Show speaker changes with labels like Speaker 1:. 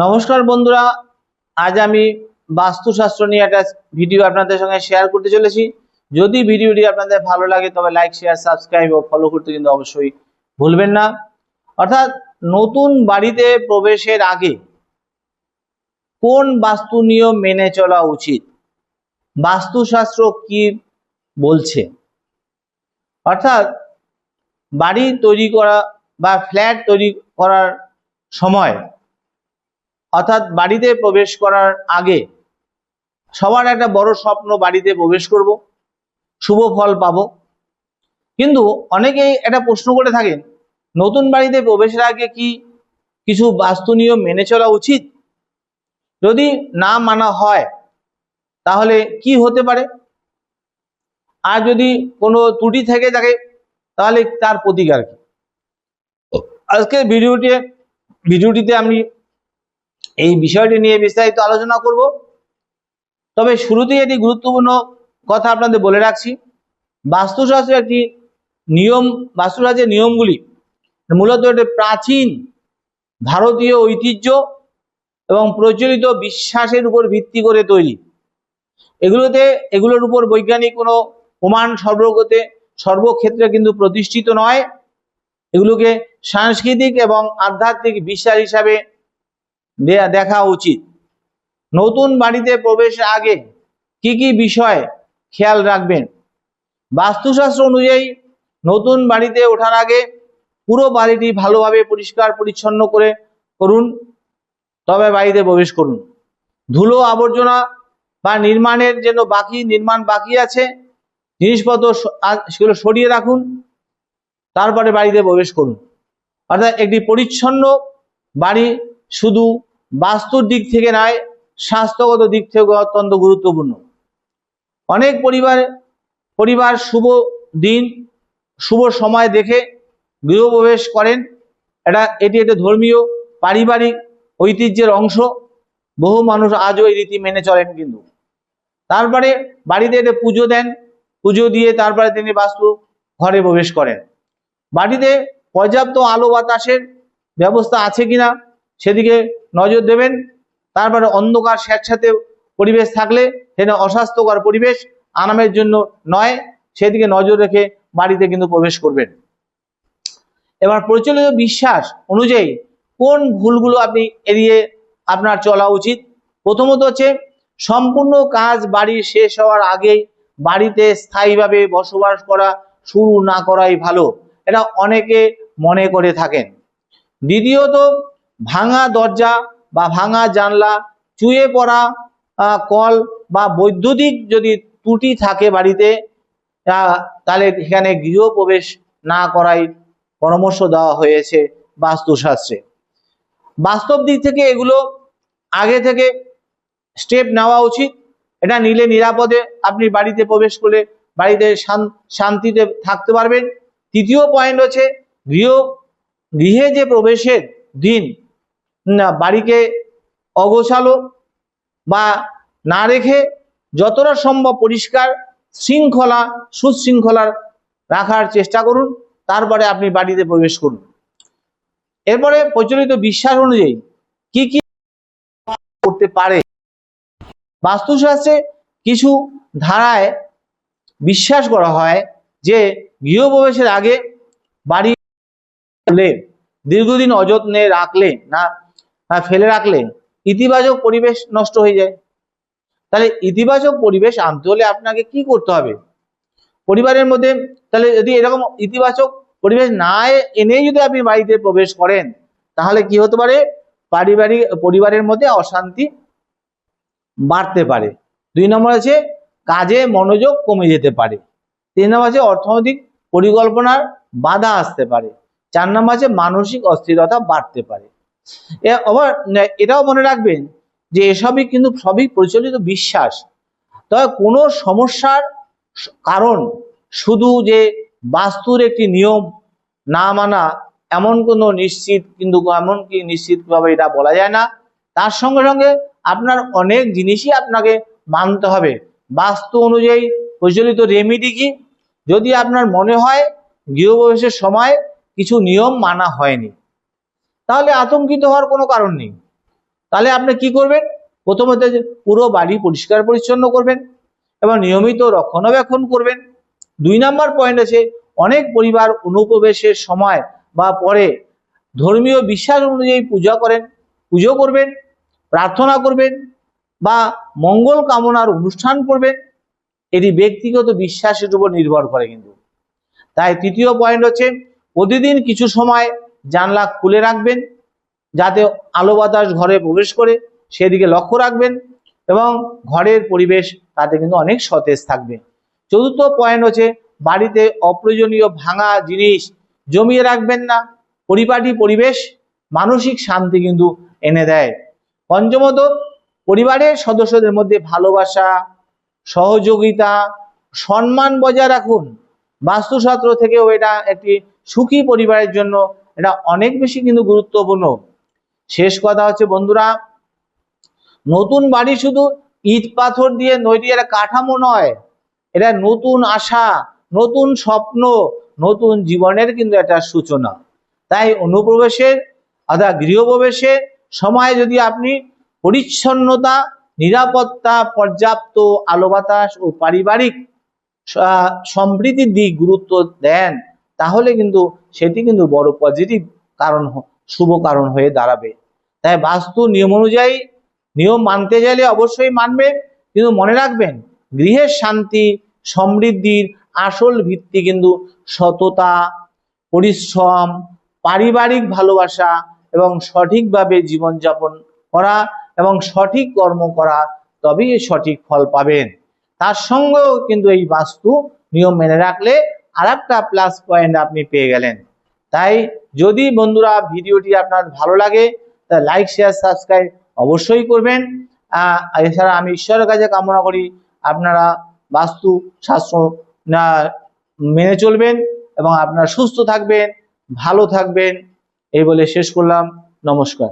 Speaker 1: নমস্কার বন্ধুরা, আজ আমি বাস্তুশাস্ত্র নিয়ে একটা ভিডিও আপনাদের সঙ্গে শেয়ার করতে চলেছি। যদি ভিডিওটি আপনাদের ভালো লাগে তবে লাইক, শেয়ার, সাবস্ক্রাইব ও ফলো করতে কিন্তু অবশ্যই ভুলবেন না। অর্থাৎ নতুন বাড়িতে প্রবেশের আগে কোন বাস্তু নিয়ম মেনে চলা উচিত, বাস্তুশাস্ত্র কি বলছে। অর্থাৎ বাড়ি তৈরি করা বা ফ্ল্যাট তৈরি করার সময়, অর্থাৎ বাড়িতে প্রবেশ করার আগে সবার একটা বড় স্বপ্ন, বাড়িতে প্রবেশ করব, শুভ ফল পাবো। কিন্তু অনেকেই একটা প্রশ্ন করে থাকেন, নতুন বাড়িতে প্রবেশের আগে কি কিছু বাস্তু নিয়ম মেনে চলা উচিত? যদি না মানা হয় তাহলে কি হতে পারে, আর যদি কোনো ত্রুটি থেকে থাকে তাহলে তার প্রতিকার কি? আজকের ভিডিওটিতে আমি এই বিষয়টি নিয়ে বিস্তারিত আলোচনা করব। তবে শুরুতেই একটি গুরুত্বপূর্ণ কথা আপনাদের বলে রাখছি। বাস্তুশাস্ত্রের একটি নিয়ম, বাস্তুশাস্ত্রের নিয়মগুলি মূলত একটি প্রাচীন ভারতীয় ঐতিহ্য এবং প্রচলিত বিশ্বাসের উপর ভিত্তি করে তৈরি। এগুলোর উপর বৈজ্ঞানিক কোনো প্রমাণ সর্বক্ষেত্রে কিন্তু প্রতিষ্ঠিত নয়। এগুলোকে সাংস্কৃতিক এবং আধ্যাত্মিক বিশ্বাস হিসাবে দেখা উচিত। নতুন বাড়িতে প্রবেশের আগে কি কি বিষয় খেয়াল রাখবেন? বাস্তুশাস্ত্র অনুযায়ী নতুন বাড়িতে ওঠার আগে পুরো বাড়িটি ভালোভাবে পরিষ্কার পরিচ্ছন্ন করুন, তবে বাড়িতে প্রবেশ করুন। ধুলো, আবর্জনা বা নির্মাণ বাকি আছে জিনিসপত্র সেগুলো সরিয়ে রাখুন, তারপরে বাড়িতে প্রবেশ করুন। অর্থাৎ একটি পরিচ্ছন্ন বাড়ি শুধু বাস্তুর দিক থেকে নয়, স্বাস্থ্যগত দিক থেকে অত্যন্ত গুরুত্বপূর্ণ। অনেক পরিবার শুভ দিন, শুভ সময় দেখে গৃহপ্রবেশ করেন। এটি একটা ধর্মীয় পারিবারিক ঐতিহ্যের অংশ। বহু মানুষ আজও এই রীতি মেনে চলেন। কিন্তু তারপরে বাড়িতে একটা পুজো দেন, পুজো দিয়ে তারপরে তিনি বাস্তু ঘরে প্রবেশ করেন। বাড়িতে পর্যাপ্ত আলো বাতাসের ব্যবস্থা আছে কিনা সেদিকে নজর দেবেন। তারপরে অন্ধকার স্যাঁতস্যাঁতে পরিবেশ থাকলে সেটা অস্বাস্থ্যকর পরিবেশ, আরামের জন্য নয়, সেদিকে নজর রেখে বাড়িতে কিন্তু প্রবেশ করবেন। এবার প্রচলিত বিশ্বাস অনুযায়ী কোন ভুলগুলো আপনি এড়িয়ে আপনার চলা উচিত? প্রথমত হচ্ছে, সম্পূর্ণ কাজ বাড়ি শেষ হওয়ার আগেই বাড়িতে স্থায়ীভাবে বসবাস করা শুরু না করাই ভালো, এটা অনেকে মনে করে থাকেন। দ্বিতীয়ত, ভাঙা দরজা বা ভাঙা জানলা, চুয়ে পড়া কল বা বৈদ্যুতিক যদি ত্রুটি থাকে বাড়িতে, তাহলে এখানে গৃহপ্রবেশ না করাই পরামর্শ দেওয়া হয়েছে বাস্তুশাস্ত্রে। বাস্তব দিক থেকে এগুলো আগে থেকে স্টেপ নেওয়া উচিত। এটা নিলে নিরাপদে আপনি বাড়িতে প্রবেশ করলে বাড়িতে শান্তিতে থাকতে পারবেন। তৃতীয় পয়েন্ট হচ্ছে, গৃহে যে প্রবেশের দিন বাড়িকে অগোছালো বা না রেখে যতটা সম্ভব পরিষ্কার সুশৃঙ্খলা রাখার চেষ্টা করুন, তারপরে আপনি বাড়িতে প্রবেশ করুন। এরপরে প্রচলিত বিশ্বাস অনুযায়ী কি কি করতে পারে। বাস্তুশাস্ত্রে কিছু ধারায় বিশ্বাস করা হয় যে গৃহপ্রবেশের আগে বাড়ি দীর্ঘদিন অযত্নে রাখলে না ফেলে রাখলে ইতিবাচক পরিবেশ নষ্ট হয়ে যায়। তাহলে ইতিবাচক পরিবেশ আনতে হলে আপনাকে কি করতে হবে? পরিবারের মধ্যে তাহলে যদি এরকম ইতিবাচক পরিবেশ না এনে যদি আপনি বাড়িতে প্রবেশ করেন, তাহলে কি হতে পারে? পরিবারের মধ্যে অশান্তি বাড়তে পারে। 2 নম্বর আছে, কাজে মনোযোগ কমে যেতে পারে। 3 নম্বর আছে, অর্থনৈতিক পরিকল্পনার বাধা আসতে পারে। 4 নম্বর আছে, মানসিক অস্থিরতা বাড়তে পারে। আবার এটাও মনে রাখবেন যে এসবই কিন্তু সবই প্রচলিত বিশ্বাস। তবে কোনো সমস্যার কারণ শুধু যে বাস্তুর একটি নিয়ম না মানা, এমন নিশ্চিতভাবে এটা বলা যায় না। তার সঙ্গে সঙ্গে আপনার অনেক জিনিসই আপনাকে মানতে হবে। বাস্তু অনুযায়ী প্রচলিত রেমেডি কি? যদি আপনার মনে হয় গৃহপ্রবেশের সময় কিছু নিয়ম মানা হয়নি, তাহলে আতঙ্কিত হওয়ার কোনো কারণ নেই। তাহলে আপনি কি করবেন? প্রথমত যে পুরো বাড়ি পরিষ্কার পরিচ্ছন্ন করবেন এবং নিয়মিত রক্ষণাবেক্ষণ করবেন। 2 নম্বর পয়েন্ট আছে, অনেক পরিবার অনুপ্রবেশের সময় বা পরে ধর্মীয় বিশ্বাস অনুযায়ী পুজো করবেন, প্রার্থনা করবেন বা মঙ্গল কামনার অনুষ্ঠান করবেন। এটি ব্যক্তিগত বিশ্বাসের উপর নির্ভর করে কিন্তু। তাই তৃতীয় পয়েন্ট হচ্ছে, প্রতিদিন কিছু সময় জানলা খুলে রাখবেন যাতে আলো বাতাস ঘরে প্রবেশ করে, সেদিকে লক্ষ্য রাখবেন এবং ঘরের পরিবেশ তাতে কিন্তু অনেক সতেজ থাকবে। চতুর্থ পয়েন্ট হচ্ছে, বাড়িতে অপ্রয়োজনীয় ভাঙা জিনিস জমিয়ে রাখবেন না। পরিপাটি পরিবেশ মানসিক শান্তি কিন্তু এনে দেয়। পঞ্চমত, পরিবারের সদস্যদের মধ্যে ভালোবাসা, সহযোগিতা, সম্মান বজায় রাখুন। বাস্তুশাস্ত্র থেকেও এটা একটি সুখী পরিবারের জন্য এটা অনেক বেশি কিন্তু গুরুত্বপূর্ণ। শেষ কথা হচ্ছে বন্ধুরা, নতুন বাড়ি শুধু ইট পাথর দিয়ে তৈরি একটা কাঠামো নয়, এটা নতুন আশা, নতুন স্বপ্ন, নতুন জীবনের কিন্তু একটা সূচনা। তাই অনুপ্রবেশের অর্থাৎ গৃহপ্রবেশের সময় যদি আপনি পরিচ্ছন্নতা, নিরাপত্তা, পর্যাপ্ত আলো বাতাস ও পারিবারিক সম্প্রীতির দিক গুরুত্ব দেন, তাহলে কিন্তু সেটি কিন্তু বড় পজিটিভ কারণ, শুভ কারণ হয়ে দাঁড়াবে। তাই বাস্তু নিয়ম অনুযায়ী নিয়ম মানতে চাইলে অবশ্যই মানবেন, কিন্তু মনে রাখবেন গৃহের শান্তি সমৃদ্ধির আসল ভিত্তি কিন্তু সততা, পরিশ্রম, পারিবারিক ভালোবাসা এবং সঠিকভাবে জীবনযাপন করা এবং সঠিক কর্ম করা, তবেই সঠিক ফল পাবেন। তার সঙ্গেও কিন্তু এই বাস্তু নিয়ম মেনে রাখলে আরেকটা প্লাস পয়েন্ট আপনি পেয়ে গেলেন। তাই যদি বন্ধুরা ভিডিওটি আপনার ভালো লাগে, তা লাইক, শেয়ার, সাবস্ক্রাইব অবশ্যই করবেন। এছাড়া আমি ঈশ্বরের কাছে কামনা করি আপনারা বাস্তু শাস্ত্র মেনে চলবেন এবং আপনারা সুস্থ থাকবেন, ভালো থাকবেন। এই বলে শেষ করলাম। নমস্কার।